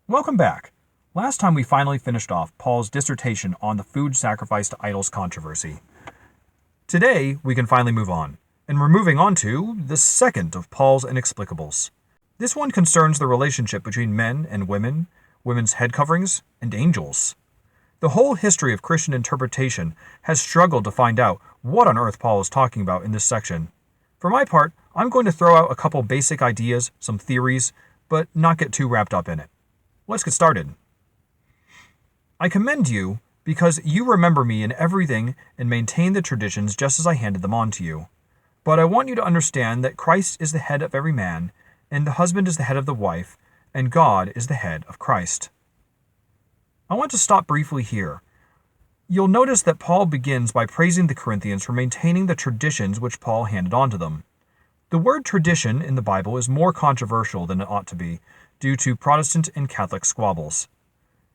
Welcome back. Last time we finally finished off Paul's dissertation on the food sacrificed to idols controversy. Today we can finally move on, and we're moving on to the second of Paul's inexplicables. This one concerns the relationship between men and women, women's head coverings, and angels. The whole history of Christian interpretation has struggled to find out what on earth Paul is talking about in this section. For my part, I'm going to throw out a couple basic ideas, some theories, but not get too wrapped up in it. Let's get started. I commend you because you remember me in everything and maintain the traditions just as I handed them on to you. But I want you to understand that Christ is the head of every man, and the husband is the head of the wife, and God is the head of Christ. I want to stop briefly here. You'll notice that Paul begins by praising the Corinthians for maintaining the traditions which Paul handed on to them. The word tradition in the Bible is more controversial than it ought to be, due to Protestant and Catholic squabbles.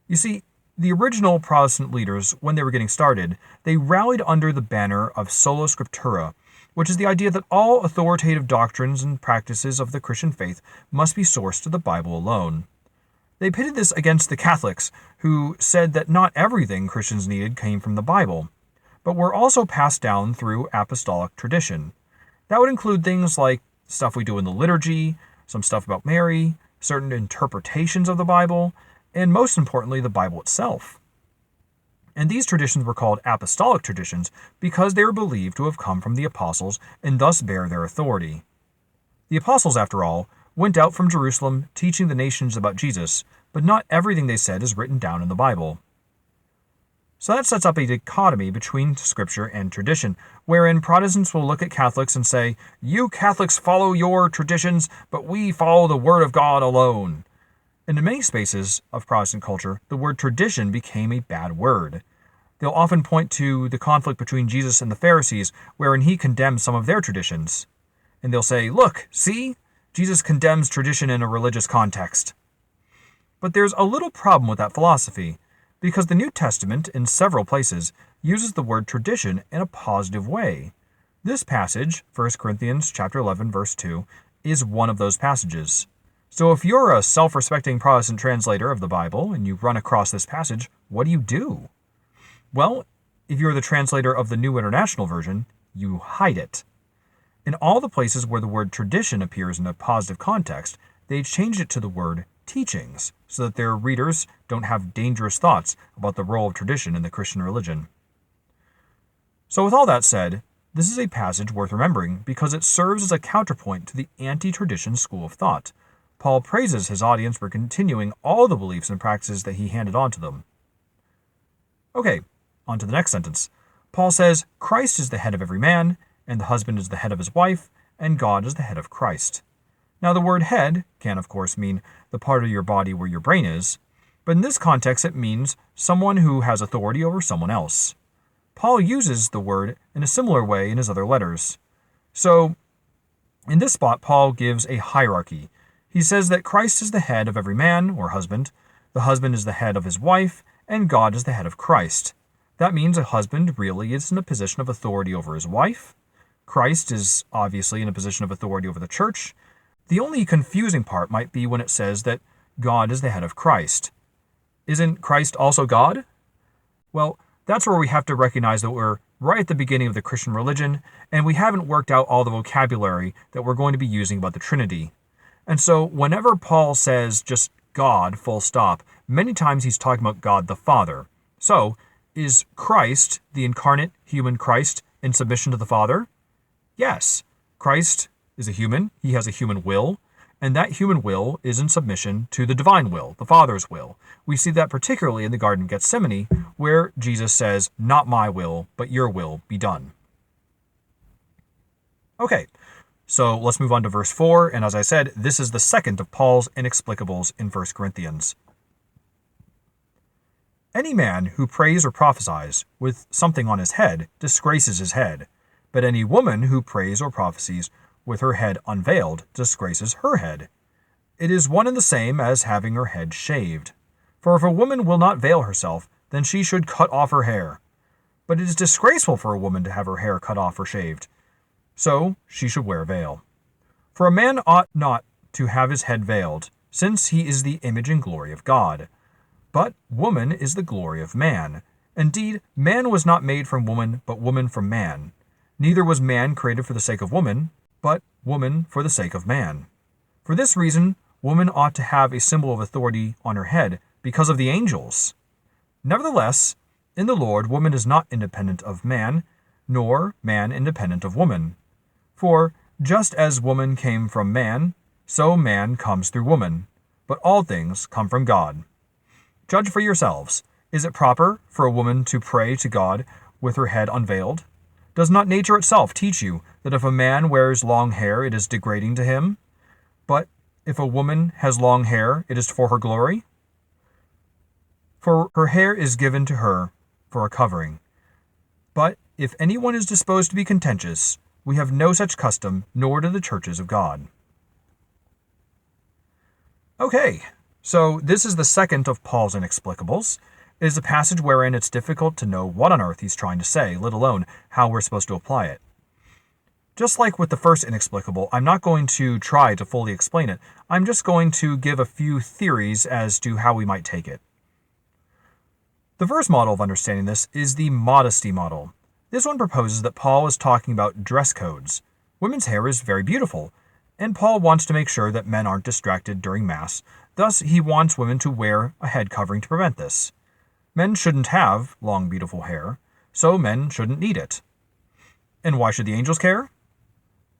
You see, the original Protestant leaders, when they were getting started, they rallied under the banner of sola scriptura, which is the idea that all authoritative doctrines and practices of the Christian faith must be sourced to the Bible alone. They pitted this against the Catholics, who said that not everything Christians needed came from the Bible, but were also passed down through apostolic tradition. That would include things like stuff we do in the liturgy, some stuff about Mary, certain interpretations of the Bible, and most importantly, the Bible itself. And these traditions were called apostolic traditions because they were believed to have come from the apostles and thus bear their authority. The apostles, after all, went out from Jerusalem teaching the nations about Jesus, but not everything they said is written down in the Bible. So that sets up a dichotomy between Scripture and tradition, wherein Protestants will look at Catholics and say, "You Catholics follow your traditions, but we follow the Word of God alone." And in many spaces of Protestant culture, the word tradition became a bad word. They'll often point to the conflict between Jesus and the Pharisees, wherein he condemns some of their traditions. And they'll say, "Look, see? Jesus condemns tradition in a religious context." But there's a little problem with that philosophy, because the New Testament, in several places, uses the word tradition in a positive way. This passage, 1 Corinthians chapter 11, verse 2, is one of those passages. So if you're a self-respecting Protestant translator of the Bible and you run across this passage, what do? Well, if you're the translator of the New International Version, you hide it. In all the places where the word tradition appears in a positive context, they changed it to the word teachings, so that their readers don't have dangerous thoughts about the role of tradition in the Christian religion. So with all that said, this is a passage worth remembering because it serves as a counterpoint to the anti-tradition school of thought. Paul praises his audience for continuing all the beliefs and practices that he handed on to them. Okay, on to the next sentence. Paul says, Christ is the head of every man, and the husband is the head of his wife, and God is the head of Christ. Now, the word head can, of course, mean the part of your body where your brain is, but in this context it means someone who has authority over someone else. Paul uses the word in a similar way in his other letters. So, in this spot, Paul gives a hierarchy. He says that Christ is the head of every man, or husband, the husband is the head of his wife, and God is the head of Christ. That means a husband really is in a position of authority over his wife. Christ is obviously in a position of authority over the church. The only confusing part might be when it says that God is the head of Christ. Isn't Christ also God? Well, that's where we have to recognize that we're right at the beginning of the Christian religion, and we haven't worked out all the vocabulary that we're going to be using about the Trinity. And so whenever Paul says just God, full stop, many times he's talking about God the Father. So, is Christ, the incarnate human Christ, in submission to the Father? Yes. Christ is a human, he has a human will, and that human will is in submission to the divine will, the Father's will. We see that particularly in the Garden of Gethsemane, where Jesus says, "Not my will, but your will be done." Okay, so let's move on to verse 4, and as I said, this is the second of Paul's inexplicables in 1 Corinthians. Any man who prays or prophesies with something on his head disgraces his head, but any woman who prays or prophesies with her head unveiled disgraces her head. It is one and the same as having her head shaved. For if a woman will not veil herself, then she should cut off her hair. But it is disgraceful for a woman to have her hair cut off or shaved. So she should wear a veil. For a man ought not to have his head veiled, since he is the image and glory of God. But woman is the glory of man. Indeed, man was not made from woman, but woman from man. Neither was man created for the sake of woman, but woman for the sake of man. For this reason, woman ought to have a symbol of authority on her head because of the angels. Nevertheless, in the Lord, woman is not independent of man, nor man independent of woman. For just as woman came from man, so man comes through woman. But all things come from God. Judge for yourselves. Is it proper for a woman to pray to God with her head unveiled? Does not nature itself teach you that if a man wears long hair, it is degrading to him? But if a woman has long hair, it is for her glory? For her hair is given to her for a covering. But if anyone is disposed to be contentious, we have no such custom, nor do the churches of God. Okay, so this is the second of Paul's inexplicables. It is a passage wherein it's difficult to know what on earth he's trying to say, let alone how we're supposed to apply it. Just like with the first inexplicable, I'm not going to try to fully explain it. I'm just going to give a few theories as to how we might take it. The first model of understanding this is the modesty model. This one proposes that Paul is talking about dress codes. Women's hair is very beautiful, and Paul wants to make sure that men aren't distracted during Mass. Thus, he wants women to wear a head covering to prevent this. Men shouldn't have long, beautiful hair, so men shouldn't need it. And why should the angels care?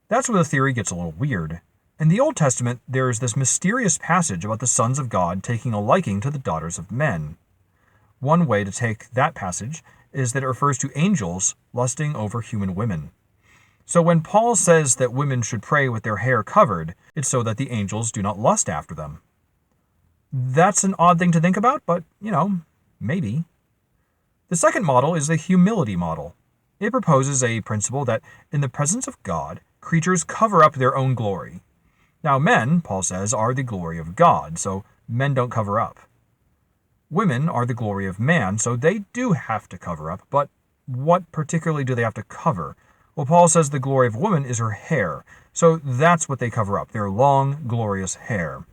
That's where the theory gets a little weird. In the Old Testament, there is this mysterious passage about the sons of God taking a liking to the daughters of men. One way to take that passage is that it refers to angels lusting over human women. So when Paul says that women should pray with their hair covered, it's so that the angels do not lust after them. That's an odd thing to think about, but, maybe. The second model is the humility model. It proposes a principle that in the presence of God, creatures cover up their own glory. Now men, Paul says, are the glory of God, so men don't cover up. Women are the glory of man, so they do have to cover up, but what particularly do they have to cover? Well, Paul says the glory of woman is her hair, so that's what they cover up, their long, glorious hair.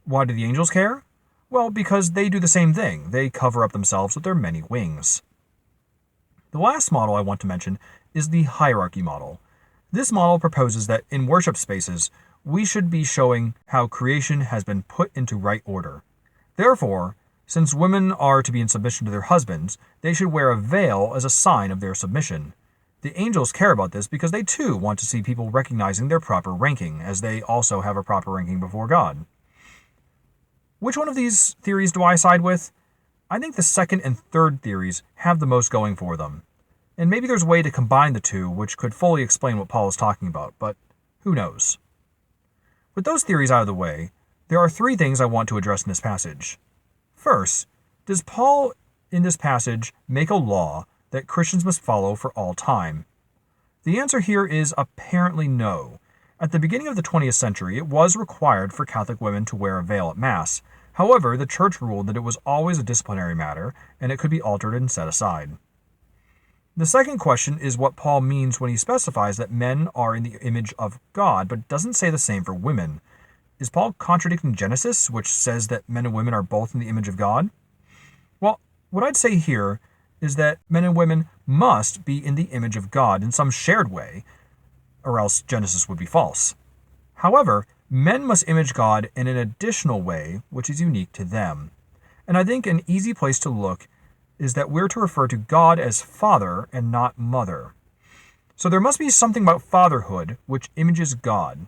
Why do the angels care? Well, because they do the same thing. They cover up themselves with their many wings. The last model I want to mention is the hierarchy model. This model proposes that in worship spaces, we should be showing how creation has been put into right order. Therefore, since women are to be in submission to their husbands, they should wear a veil as a sign of their submission. The angels care about this because they too want to see people recognizing their proper ranking, as they also have a proper ranking before God. Which one of these theories do I side with? I think the second and third theories have the most going for them. And maybe there's a way to combine the two which could fully explain what Paul is talking about, but who knows? With those theories out of the way, there are three things I want to address in this passage. First, does Paul in this passage make a law that Christians must follow for all time? The answer here is apparently no. At the beginning of the 20th century, it was required for Catholic women to wear a veil at Mass. However, the Church ruled that it was always a disciplinary matter, and it could be altered and set aside. The second question is what Paul means when he specifies that men are in the image of God, but doesn't say the same for women. Is Paul contradicting Genesis, which says that men and women are both in the image of God? Well, what I'd say here is that men and women must be in the image of God in some shared way, or else Genesis would be false. However, men must image God in an additional way, which is unique to them. And I think an easy place to look is that we're to refer to God as Father and not Mother. So there must be something about fatherhood which images God.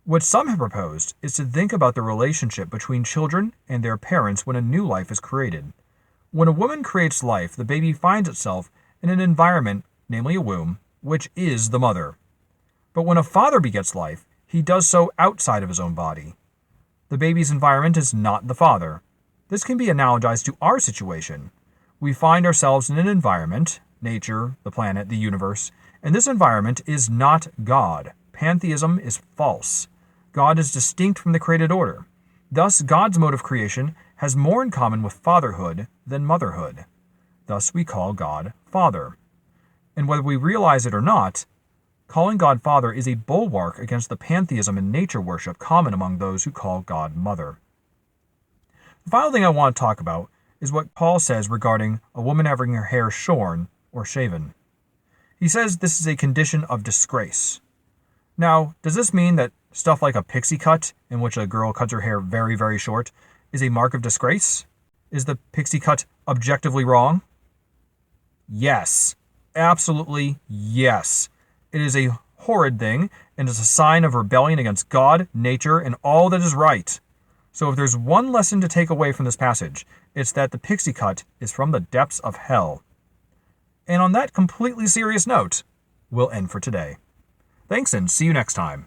What some have proposed is to think about the relationship between children and their parents when a new life is created. When a woman creates life, the baby finds itself in an environment, namely a womb, which is the mother. But when a father begets life, he does so outside of his own body. The baby's environment is not the father. This can be analogized to our situation. We find ourselves in an environment, nature, the planet, the universe, and this environment is not God. Pantheism is false. God is distinct from the created order. Thus, God's mode of creation has more in common with fatherhood than motherhood. Thus, we call God Father. And whether we realize it or not, calling God Father is a bulwark against the pantheism and nature worship common among those who call God Mother. The final thing I want to talk about is what Paul says regarding a woman having her hair shorn or shaven. He says this is a condition of disgrace. Now, does this mean that stuff like a pixie cut, in which a girl cuts her hair very, very short, is a mark of disgrace? Is the pixie cut objectively wrong? Yes. Absolutely yes. It is a horrid thing, and is a sign of rebellion against God, nature, and all that is right. So if there's one lesson to take away from this passage, it's that the pixie cut is from the depths of hell. And on that completely serious note, we'll end for today. Thanks, and see you next time.